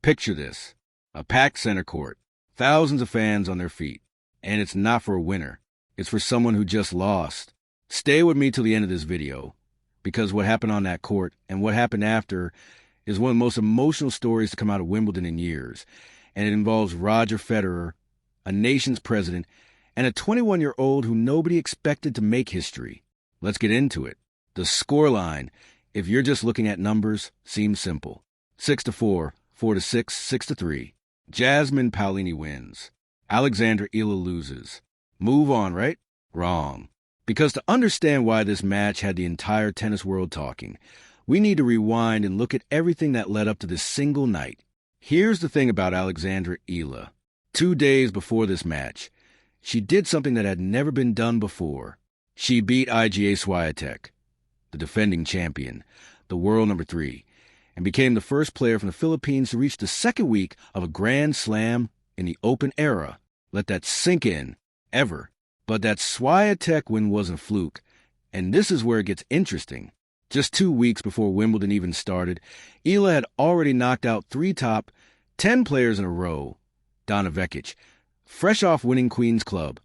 Picture this. A packed center court, thousands of fans on their feet. And it's not for a winner. It's for someone who just lost. Stay with me till the end of this video, because what happened on that court and what happened after is one of the most emotional stories to come out of Wimbledon in years. And it involves Roger Federer, a nation's president, and a 21-year-old who nobody expected to make history. Let's get into it. The scoreline, if you're just looking at numbers, seems simple. 6-4, 4-6, 6-3. Jasmine Paolini wins. Alex Eala loses. Move on, right? Wrong. Because to understand why this match had the entire tennis world talking, we need to rewind and look at everything that led up to this single night. Here's the thing about Alex Eala. 2 days before this match, she did something that had never been done before. She beat Iga Świątek, the defending champion, the world number 3, and became the first player from the Philippines to reach the second week of a Grand Slam in the Open era. Let that sink in, ever. But that Świątek win wasn't a fluke, and this is where it gets interesting. Just 2 weeks before Wimbledon even started, Eala had already knocked out 3 top 10 players in a row. Donna Vekic, fresh off winning Queen's Club,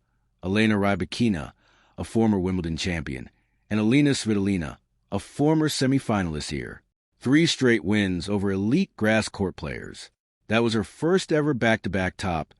Elena Rybakina, a former Wimbledon champion, and Alina Svitolina, a former semifinalist here. 3 straight wins over elite grass court players. That was her first ever back-to-back top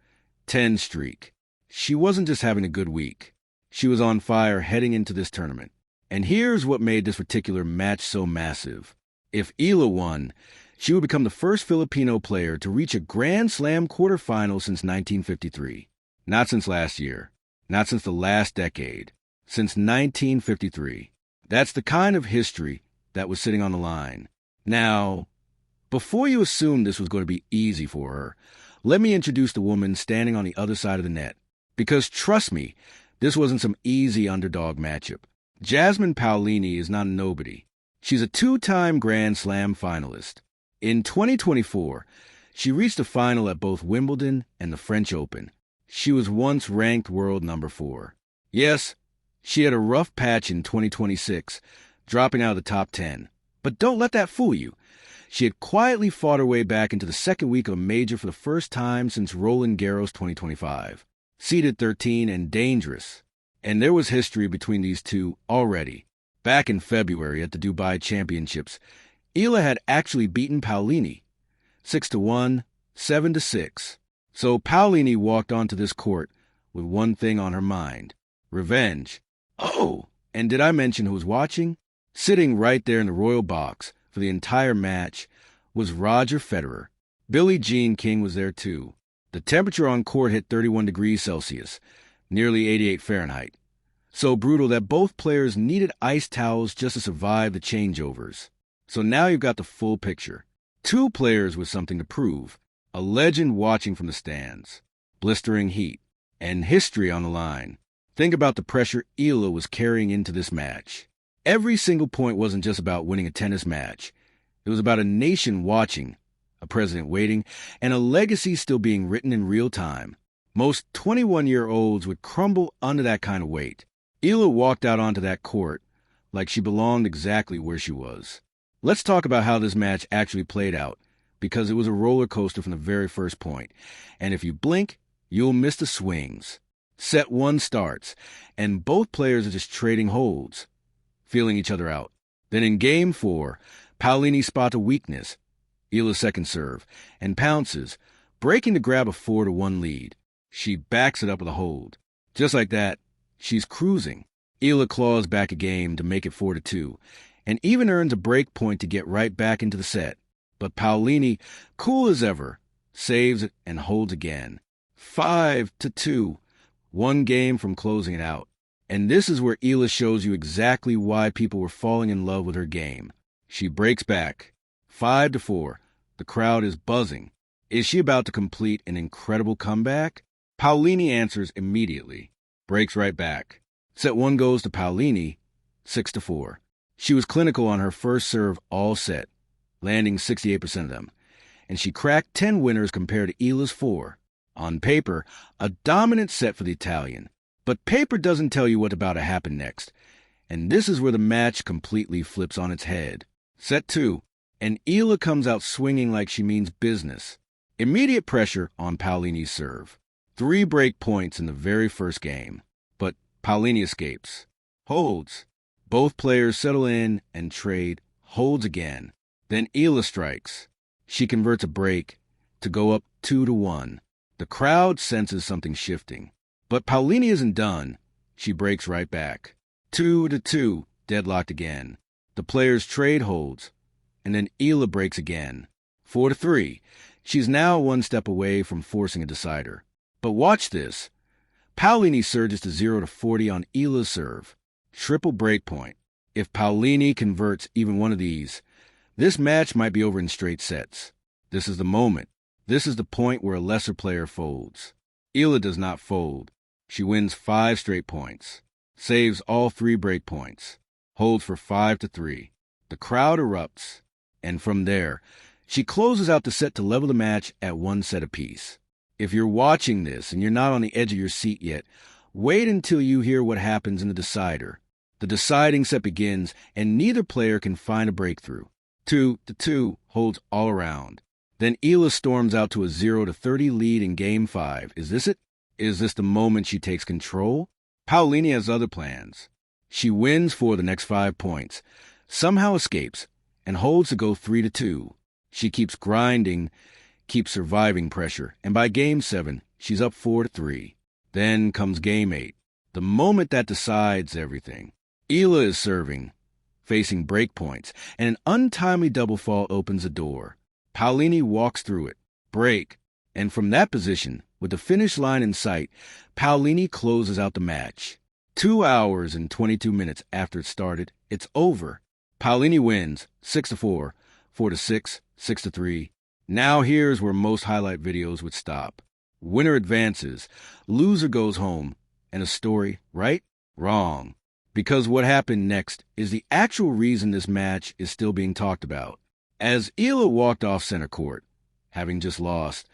10 streak. She wasn't just having a good week. She was on fire heading into this tournament. And here's what made this particular match so massive. If Eala won, she would become the first Filipino player to reach a Grand Slam quarterfinal since 1953. Not since last year. Not since the last decade. Since 1953. That's the kind of history that was sitting on the line. Now, before you assume this was going to be easy for her, let me introduce the woman standing on the other side of the net. Because trust me, this wasn't some easy underdog matchup. Jasmine Paolini is not a nobody. She's a 2-time Grand Slam finalist. In 2024, she reached a final at both Wimbledon and the French Open. She was once ranked world number 4. Yes, she had a rough patch in 2026, dropping out of the top 10. But don't let that fool you. She had quietly fought her way back into the second week of a major for the first time since Roland Garros 2025. Seeded 13 and dangerous. And there was history between these two already. Back in February at the Dubai Championships, Eala had actually beaten Paolini 6-1, 7-6. So Paolini walked onto this court with one thing on her mind: revenge. Oh, and did I mention who was watching? Sitting right there in the royal box for the entire match was Roger Federer. Billie Jean King was there too. The temperature on court hit 31 degrees Celsius, nearly 88 Fahrenheit. So brutal that both players needed ice towels just to survive the changeovers. So now you've got the full picture. 2 players with something to prove. A legend watching from the stands. Blistering heat. And history on the line. Think about the pressure Eala was carrying into this match. Every single point wasn't just about winning a tennis match. It was about a nation watching, a president waiting, and a legacy still being written in real time. Most 21-year-olds would crumble under that kind of weight. Eala walked out onto that court like she belonged exactly where she was. Let's talk about how this match actually played out, because it was a roller coaster from the very first point. And if you blink, you'll miss the swings. Set 1 starts, and both players are just trading holds, feeling each other out. Then in Game 4, Paolini spots a weakness, Eala's second serve, and pounces, breaking to grab a 4-1 lead. She backs it up with a hold. Just like that, she's cruising. Eala claws back a game to make it 4-2, and even earns a break point to get right back into the set. But Paolini, cool as ever, saves it and holds again. 5-2, 1 game from closing it out. And this is where Eala shows you exactly why people were falling in love with her game. She breaks back. 5-4. The crowd is buzzing. Is she about to complete an incredible comeback? Paolini answers immediately. Breaks right back. Set 1 goes to Paolini, 6-4. She was clinical on her first serve all set, landing 68% of them. And she cracked 10 winners compared to Eala's 4. On paper, a dominant set for the Italian. But paper doesn't tell you what's about to happen next. And this is where the match completely flips on its head. Set 2, and Eala comes out swinging like she means business. Immediate pressure on Paolini's serve. 3 break points in the very first game, but Paolini escapes. Holds. Both players settle in and trade. Holds again. Then Eala strikes. She converts a break to go up 2-1. The crowd senses something shifting. But Paolini isn't done. She breaks right back. 2-2, deadlocked again. The players trade holds, and then Eala breaks again. 4-3. She's now 1 step away from forcing a decider. But watch this. Paolini surges to 0-40 on Eala's serve. Triple break point. If Paolini converts even one of these, this match might be over in straight sets. This is the moment. This is the point where a lesser player folds. Eala does not fold. She wins 5 straight points. Saves all 3 break points. Holds for 5-3. The crowd erupts. And from there, she closes out the set to level the match at 1 set apiece. If you're watching this and you're not on the edge of your seat yet, wait until you hear what happens in the decider. The deciding set begins, and neither player can find a breakthrough. 2-2 holds all around. Then Eala storms out to a 0-30 lead in Game 5. Is this it? Is this the moment she takes control? Paolini has other plans. She wins for the next 5 points, somehow escapes, and holds to go 3-2. She keeps grinding, keeps surviving pressure, and by Game 7, she's up 4-3. Then comes Game 8, the moment that decides everything. Eala is serving, facing break points, and an untimely double fault opens the door. Paolini walks through it, break, and from that position, with the finish line in sight, Paolini closes out the match. 2 hours and 22 minutes after it started, it's over. Paolini wins 6-4, 4-6, 6-3. Now here's where most highlight videos would stop. Winner advances, loser goes home, and a story, right? Wrong. Because what happened next is the actual reason this match is still being talked about. As Eala walked off center court, having just lost,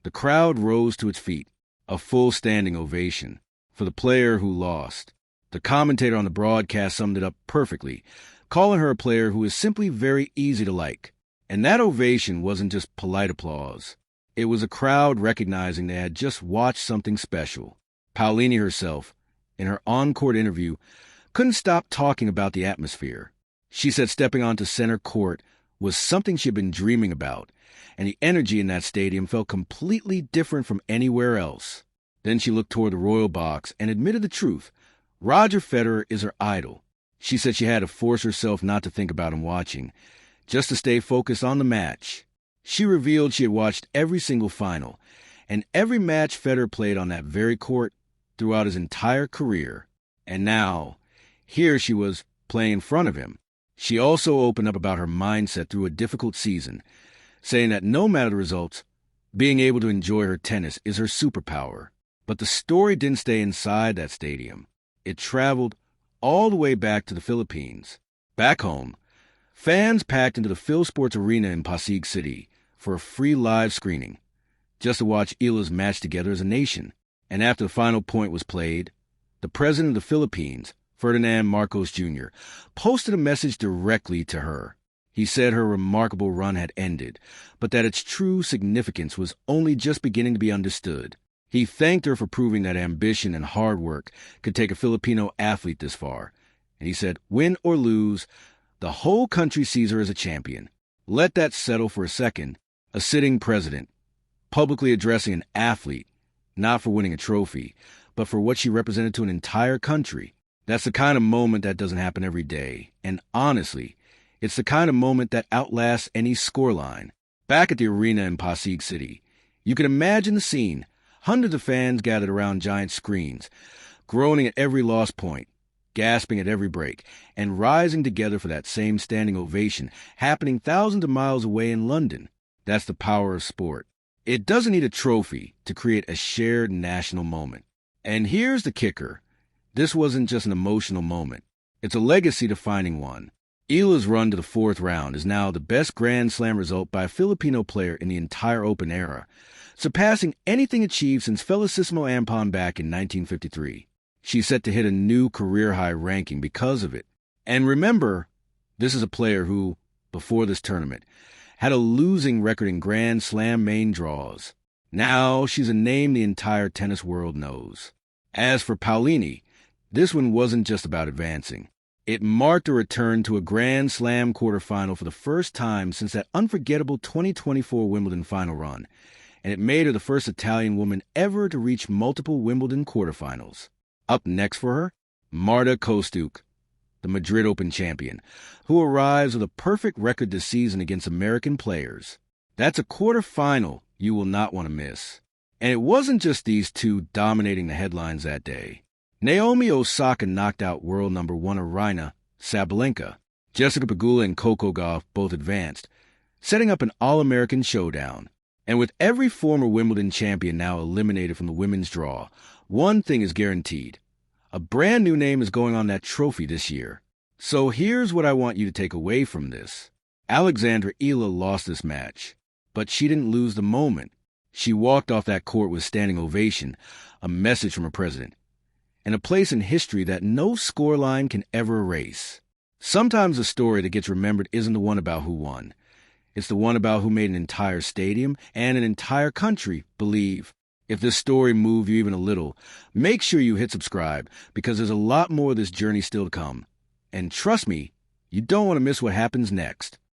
the crowd rose to its feet, a full standing ovation for the player who lost. The commentator on the broadcast summed it up perfectly, calling her a player who is simply very easy to like. And that ovation wasn't just polite applause. It was a crowd recognizing they had just watched something special. Paolini herself, in her on-court interview, couldn't stop talking about the atmosphere. She said stepping onto center court was something she had been dreaming about, and the energy in that stadium felt completely different from anywhere else. Then she looked toward the royal box and admitted the truth. Roger Federer is her idol. She said she had to force herself not to think about him watching, just to stay focused on the match. She revealed she had watched every single final, and every match Federer played on that very court throughout his entire career. And now, here she was playing in front of him. She also opened up about her mindset through a difficult season, saying that no matter the results, being able to enjoy her tennis is her superpower. But the story didn't stay inside that stadium. It traveled all the way back to the Philippines. Back home, fans packed into the Phil Sports Arena in Pasig City for a free live screening, just to watch Eala's match together as a nation. And after the final point was played, the president of the Philippines, Ferdinand Marcos Jr., posted a message directly to her. He said her remarkable run had ended, but that its true significance was only just beginning to be understood. He thanked her for proving that ambition and hard work could take a Filipino athlete this far. And he said, win or lose, the whole country sees her as a champion. Let that settle for a second. A sitting president, publicly addressing an athlete, not for winning a trophy, but for what she represented to an entire country. That's the kind of moment that doesn't happen every day. And honestly, it's the kind of moment that outlasts any scoreline. Back at the arena in Pasig City, you can imagine the scene. Hundreds of fans gathered around giant screens, groaning at every lost point, gasping at every break, and rising together for that same standing ovation happening thousands of miles away in London. That's the power of sport. It doesn't need a trophy to create a shared national moment. And here's the kicker. This wasn't just an emotional moment. It's a legacy-defining one. Eala's run to the 4th round is now the best Grand Slam result by a Filipino player in the entire Open era, surpassing anything achieved since Felicissimo Ampon back in 1953. She's set to hit a new career-high ranking because of it. And remember, this is a player who, before this tournament, had a losing record in Grand Slam main draws. Now she's a name the entire tennis world knows. As for Paolini, this one wasn't just about advancing. It marked a return to a Grand Slam quarterfinal for the first time since that unforgettable 2024 Wimbledon final run, and it made her the first Italian woman ever to reach multiple Wimbledon quarterfinals. Up next for her, Marta Kostyuk, the Madrid Open champion, who arrives with a perfect record this season against American players. That's a quarterfinal you will not want to miss. And it wasn't just these two dominating the headlines that day. Naomi Osaka knocked out world number 1 Aryna Sabalenka. Jessica Pegula and Coco Gauff both advanced, setting up an all-American showdown. And with every former Wimbledon champion now eliminated from the women's draw, one thing is guaranteed. A brand new name is going on that trophy this year. So here's what I want you to take away from this. Alex Eala lost this match, but she didn't lose the moment. She walked off that court with standing ovation, a message from her president, and a place in history that no scoreline can ever erase. Sometimes the story that gets remembered isn't the one about who won. It's the one about who made an entire stadium and an entire country believe. If this story moved you even a little, make sure you hit subscribe, because there's a lot more of this journey still to come. And trust me, you don't want to miss what happens next.